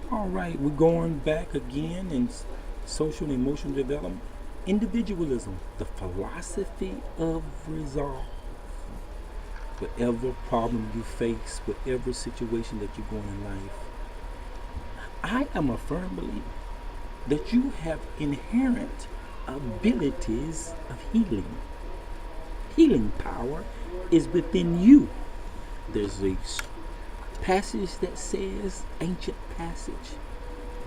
All right, we're going back again in social and emotional development. Individualism, the philosophy of resolve. Whatever problem you face, whatever situation that you're going in life, I am a firm believer that you have inherent abilities of healing. Healing power is within you. There's a passage that says, ancient passage,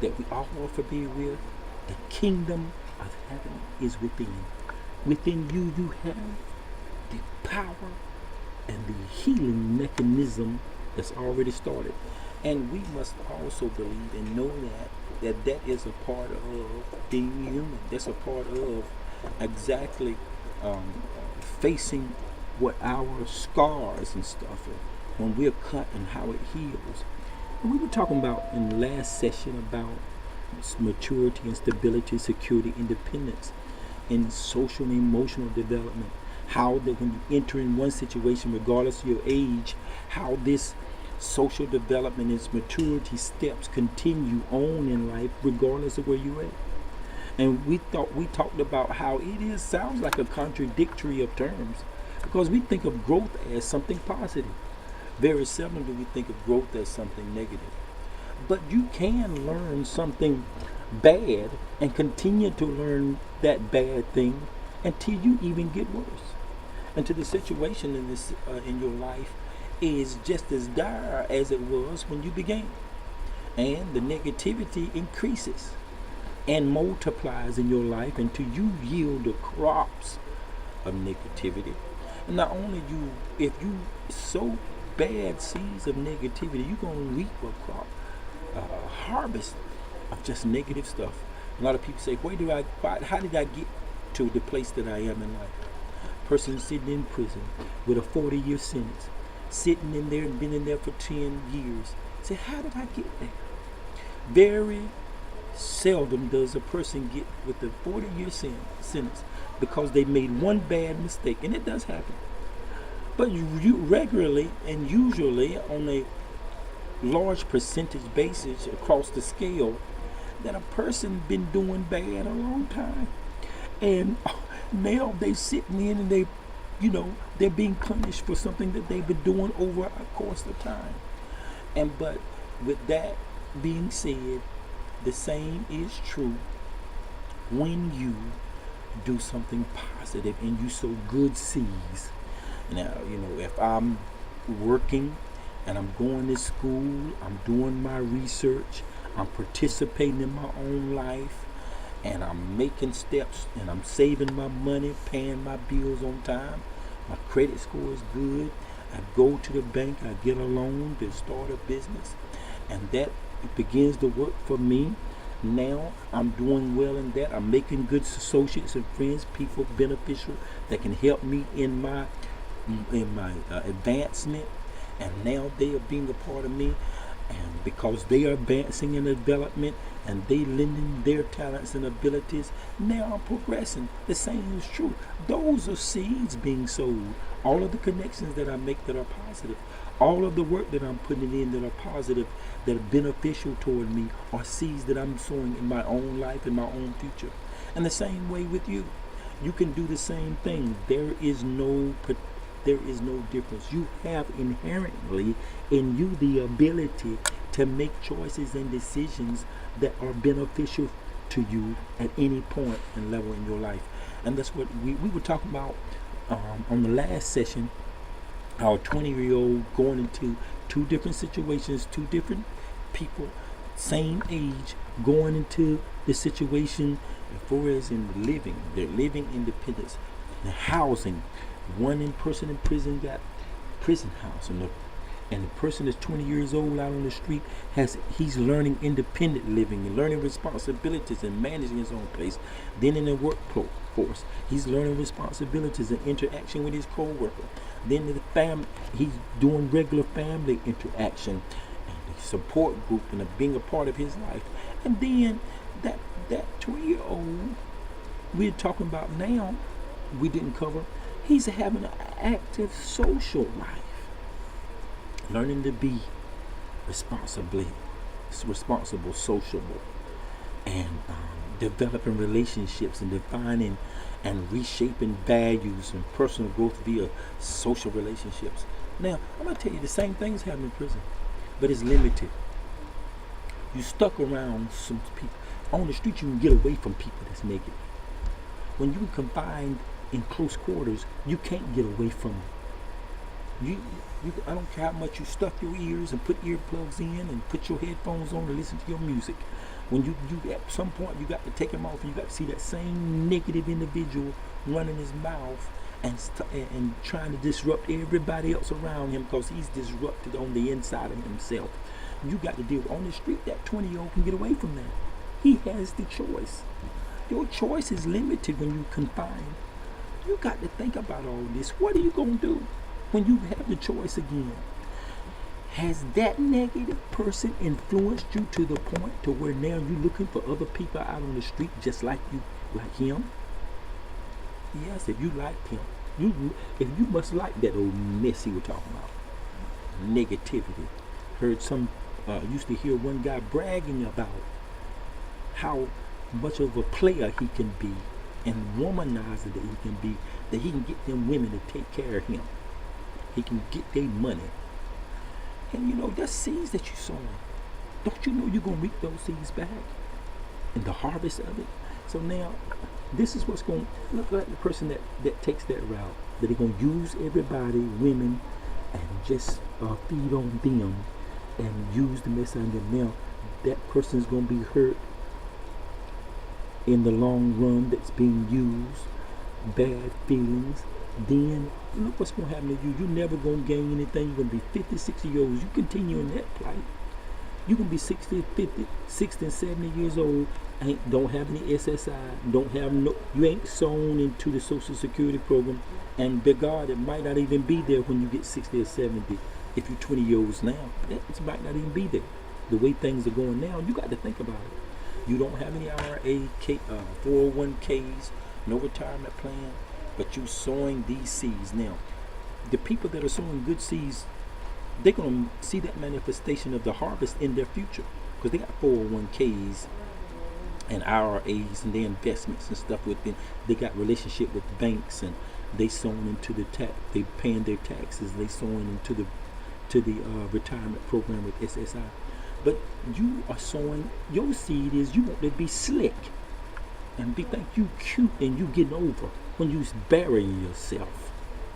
that we all are familiar with, the kingdom of heaven is within. Within you, you have the power and the healing mechanism that's already started. And we must also believe and know that is a part of being human. That's a part of exactly um, facing what our scars and stuff are when we're cut and how it heals. And we were talking about in the last session about maturity and stability, security, independence in social and emotional development. How that when you enter in one situation, regardless of your age, how this social development and maturity steps continue on in life regardless of where you're at. And we talked about how it is sounds like a contradictory of terms because we think of growth as something positive. Very seldom do we think of growth as something negative. But you can learn something bad and continue to learn that bad thing until you even get worse. Until the situation in your life is just as dire as it was when you began, and the negativity increases and multiplies in your life until you yield the crops of negativity. And not only you, if you sow bad seeds of negativity, you're gonna reap a crop, a harvest of just negative stuff. A lot of people say, how did I get to the place that I am in life? Person sitting in prison with a 40-year sentence, sitting in there and been in there for 10 years. Say, how did I get there? Very seldom does a person get with a 40-year sentence because they made one bad mistake, and it does happen. But you regularly and usually on a large percentage basis across the scale that a person been doing bad a long time, and now they sitting in and they're being punished for something that they've been doing over a course of time. And but with that being said, the same is true when you do something positive and you sow good seeds. Now, if I'm working and I'm going to school, I'm doing my research, I'm participating in my own life, and I'm making steps and I'm saving my money, paying my bills on time, my credit score is good, I go to the bank, I get a loan to start a business, and that begins to work for me. Now I'm doing well in that. I'm making good associates and friends, people beneficial that can help me in my advancement, and now they are being a part of me, and because they are advancing in development and they lending their talents and abilities, now I'm progressing. The same is true. Those are seeds being sowed. All of the connections that I make that are positive, all of the work that I'm putting in that are positive, that are beneficial toward me, are seeds that I'm sowing in my own life, in my own future. And the same way with you. You can do the same thing. There is no difference. You have inherently in you the ability to make choices and decisions that are beneficial to you at any point and level in your life. And that's what we were talking about on the last session. Our 20-year-old going into two different situations, two different people, same age, going into the situation as far as in living, their living independence, the housing. One person in prison got prison house, and the person that's 20 years old out on the street he's learning independent living and learning responsibilities and managing his own place. Then in the workforce, he's learning responsibilities and interaction with his co-worker. Then in the family, he's doing regular family interaction and the support group and being a part of his life. And then that 20-year-old we're talking about now, we didn't cover. He's having an active social life, learning to be responsibly responsible, sociable, and developing relationships and defining and reshaping values and personal growth via social relationships. Now, I'm going to tell you the same things happen in prison, but it's limited. You stuck around some people. On the street, you can get away from people that's negative. When you're confined in close quarters, you can't get away from them. I don't care how much you stuff your ears and put earplugs in and put your headphones on to listen to your music. When you at some point you got to take them off and you got to see that same negative individual running his mouth and trying to disrupt everybody else around him because he's disrupted on the inside of himself. You got to deal with on the street. That 20-year-old can get away from that. He has the choice. Your choice is limited when you confine. You got to think about all this. What are you going to do when you have the choice again? Has that negative person influenced you to the point to where now you're looking for other people out on the street just like him? Yes, if you liked him. If you must like that old mess he was talking about. Negativity. Heard used to hear one guy bragging about how much of a player he can be and womanizer that he can be, that he can get them women to take care of him. He can get their money. And that's seeds that you're sowing. Don't you know you're going to reap those seeds back? And the harvest of it. So now, this is what's going to look like the person that takes that route. That they're going to use everybody, women, and just feed on them and use the mess out of them. Now, that person's going to be hurt in the long run that's being used. Bad feelings. Then look what's going to happen to you. You're never going to gain anything. You're going to be 50, 60 years old. You continue in that plight. You can be 60, 50, 60, and 70 years old. Don't have any SSI. You ain't sewn into the Social Security program. And by God, it might not even be there when you get 60 or 70. If you're 20 years old now, it might not even be there. The way things are going now, you got to think about it. You don't have any IRA, 401ks, no retirement plan. But you sowing these seeds. Now, the people that are sowing good seeds, they're going to see that manifestation of the harvest in their future because they got 401ks and IRAs and their investments and stuff with them. They got relationship with banks and they sowing into the tax. They paying their taxes. They sowing into the retirement program with SSI. But you are sowing. Your seed is you want to be slick and think you cute and you getting over. When you burying yourself.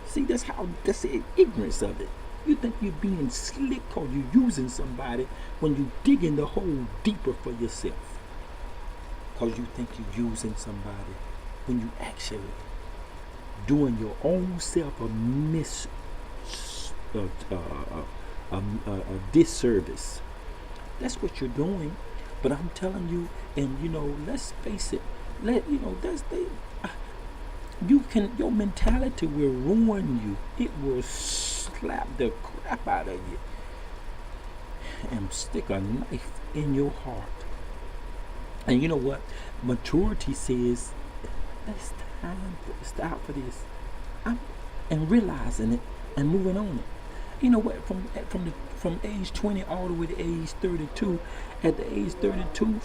See, that's the ignorance of it. You think you're being slick or you're using somebody when you digging the hole deeper for yourself. Because you think you're using somebody when you actually doing your own self a disservice. That's what you're doing. But I'm telling you, and let's face it, your mentality will ruin you. It will slap the crap out of you and stick a knife in your heart. And you know what? Maturity says, it's time to stop for this. And realizing it and moving on it. You know what? From age 20 all the way to age 32, at the age 32,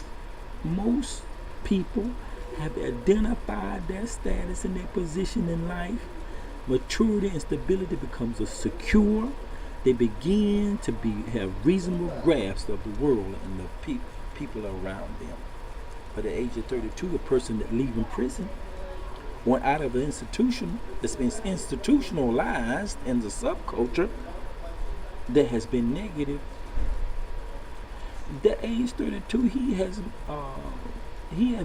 most people have identified their status and their position in life. Maturity and stability becomes a secure. They begin to have reasonable grasp of the world and the people around them. But at the age of 32, a person that leaving prison or out of an institution that's been institutionalized in the subculture that has been negative, at age 32, he has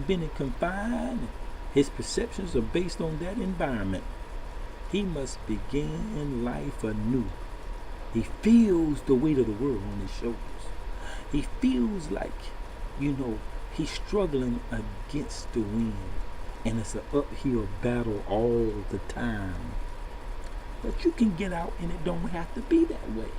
been in confined. His perceptions are based on that environment. He must begin life anew. He feels the weight of the world on his shoulders. He feels like, he's struggling against the wind. And it's an uphill battle all the time. But you can get out and it don't have to be that way.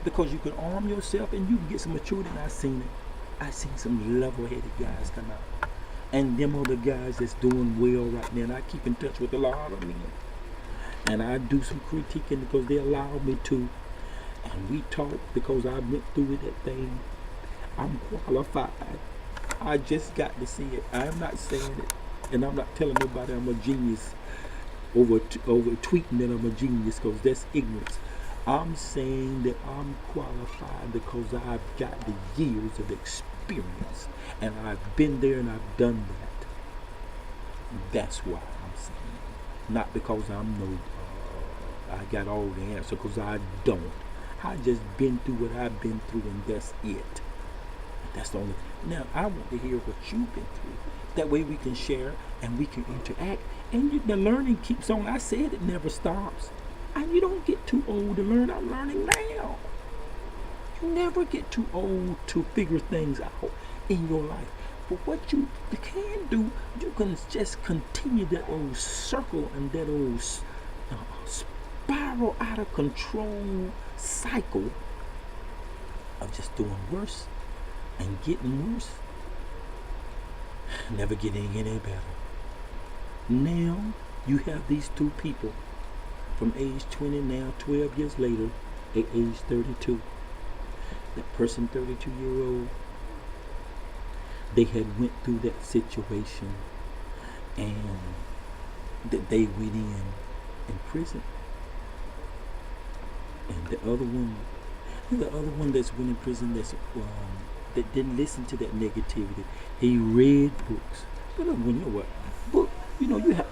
Because you can arm yourself and you can get some maturity. And I've seen it. I've seen some level-headed guys come out. And them are the guys that's doing well right now. And I keep in touch with a lot of men. And I do some critiquing because they allow me to. And we talk because I went through that thing. I'm qualified. I just got to see it. I'm not saying it, and I'm not telling nobody I'm a genius over tweeting that I'm a genius, because that's ignorance. I'm saying that I'm qualified because I've got the years of experience, and I've been there and I've done that. That's why I'm saying it. Not because I got all the answers, because I don't. I just been through what I've been through, and that's it. That's the only. Now I want to hear what you've been through. That way we can share and we can interact, and the learning keeps on. I said it never stops, and you don't get too old to learn. I'm learning now. You never get too old to figure things out in your life. But what you can do, you can just continue that old circle and that old spiral out of control cycle of just doing worse and getting worse, never getting any better. Now you have these two people from age 20, now 12 years later, at age 32. That person, 32-year-old, they had went through that situation, and that they went in prison. And the other one that's went in prison, that didn't listen to that negativity. He read books. You know what?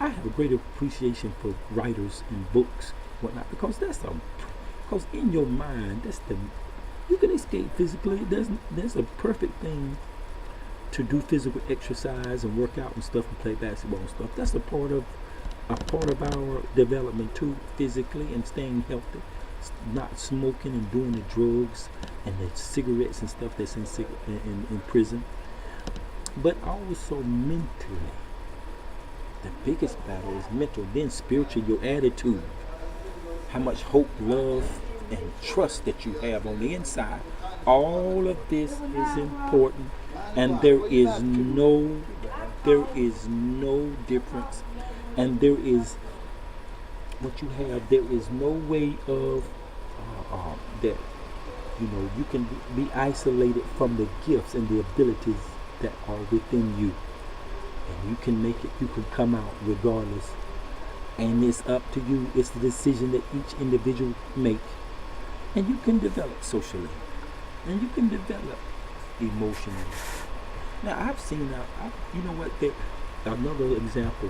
I have a great appreciation for writers and books, whatnot, because because in your mind, you can escape physically. There's a perfect thing to do physical exercise and work out and stuff and play basketball and stuff. That's a part of our development too, physically, and staying healthy. Not smoking and doing the drugs and the cigarettes and stuff that's in prison. But also mentally. The biggest battle is mental, then spiritual, your attitude. How much hope, love, and trust that you have on the inside. All of this is important, and there is no difference, and there is what you have. There is no way of that you can be isolated from the gifts and the abilities that are within you, and you can make it. You can come out regardless, and it's up to you. It's the decision that each individual make, and you can develop socially, and you can develop emotionally. Now I've seen another example.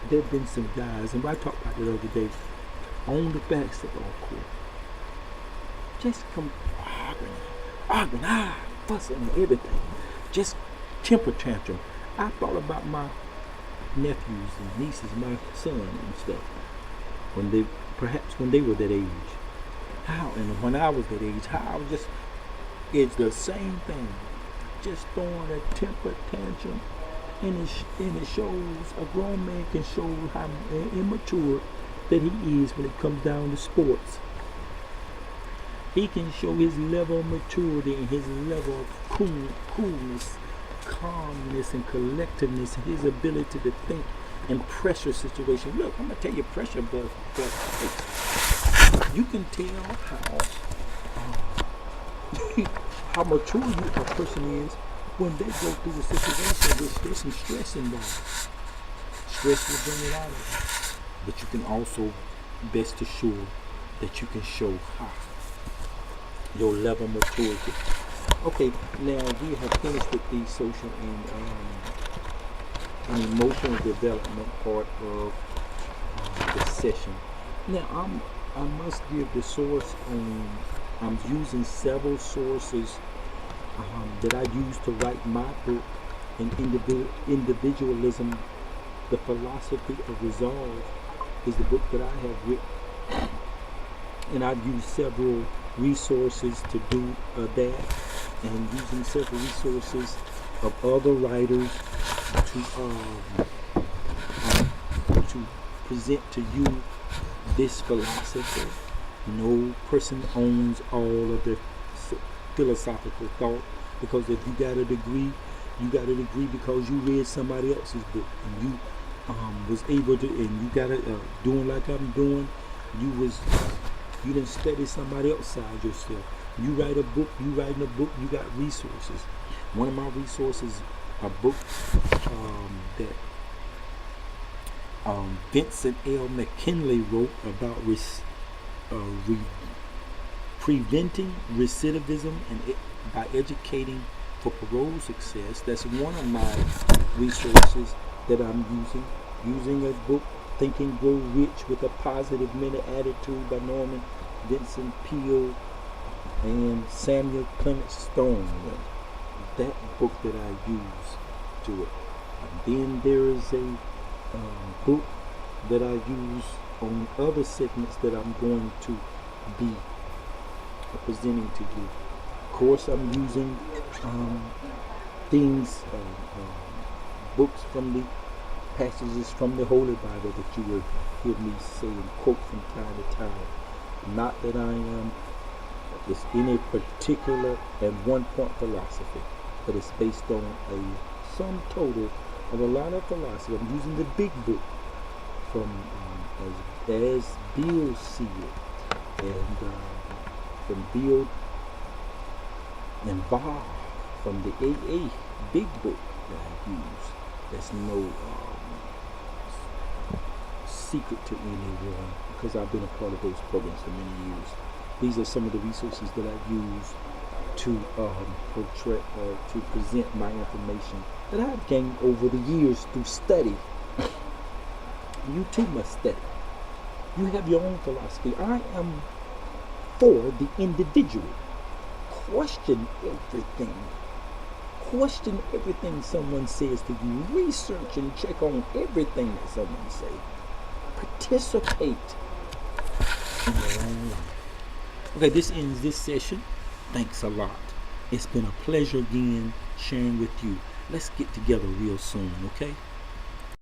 There have been some guys, and I talked about it the other day, on the basketball court, just come arguing, fussing and everything, just temper tantrum. I thought about my nephews and nieces, my son and stuff, when they were that age. And when I was that age, how I was just, it's the same thing, just throwing a temper tantrum. And it shows, a grown man can show how immature that he is when it comes down to sports. He can show his level of maturity and his level of coolness, calmness, and collectiveness, and his ability to think in pressure situations. Look, I'm going to tell you, pressure, but you can tell how mature a person is when they go through a situation where there's some stress involved. Stress will bring it out of you. But you can also, best assured, that you can show your level of maturity. Okay, now we have finished with the social and emotional development part of the session. Now I must give the source on. I'm using several sources that I used to write my book, Individualism, the Philosophy of Resolve, is the book that I have written. And I've used several resources to do that, and using several resources of other writers to present to you this philosophy. No person owns all of the philosophical thought, because if you got a degree because you read somebody else's book, and you was able to, and you got it doing like I'm doing. You didn't study somebody else's side yourself. You write a book, you writing a book, you got resources. One of my resources, a book that Vincent L. McKinley wrote about uh, re- preventing recidivism by educating for parole success. That's one of my resources that I'm using. Using a book, Think and Grow Rich with a Positive Mental Attitude by Norman Vincent Peale and Samuel Clement Stone. That book that I use to it. And then there is a book that I use on other segments that I'm going to be presenting to you. Of course, I'm using things, books from the passages from the Holy Bible that you will hear me say and quote from time to time. Not that I am it's any particular and one point philosophy, but it's based on a sum total of a lot of philosophy. I'm using the big book from as Bill see it, and from Bill and Bob from the AA big book that I use. There's no secret to anyone because I've been a part of those programs for many years. These are some of the resources that I use to portray, to present my information that I've gained over the years through study. You too must study. You have your own philosophy. I am for the individual. Question everything. Question everything someone says to you. Research and check on everything that someone says. Participate in your own life. Okay, this ends this session. Thanks a lot. It's been a pleasure again sharing with you. Let's get together real soon, okay?